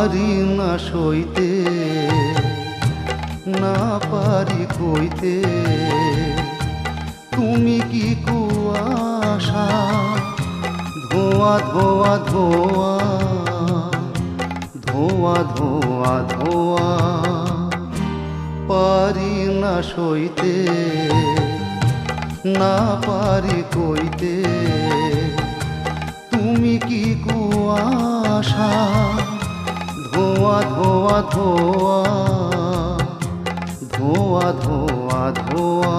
পারি না সইতে, না পারি কইতে, তুমি কি কুয়াশা, ধোয়া ধোয়া ধোয়া, ধোয়া ধোয়া ধোয়া। পারি না সইতে, না পারি কইতে, তুমি কি কুয়াশা, ধোয়া ধোয়া ধোয়া, ধোয়া ধোয়া ধোয়া।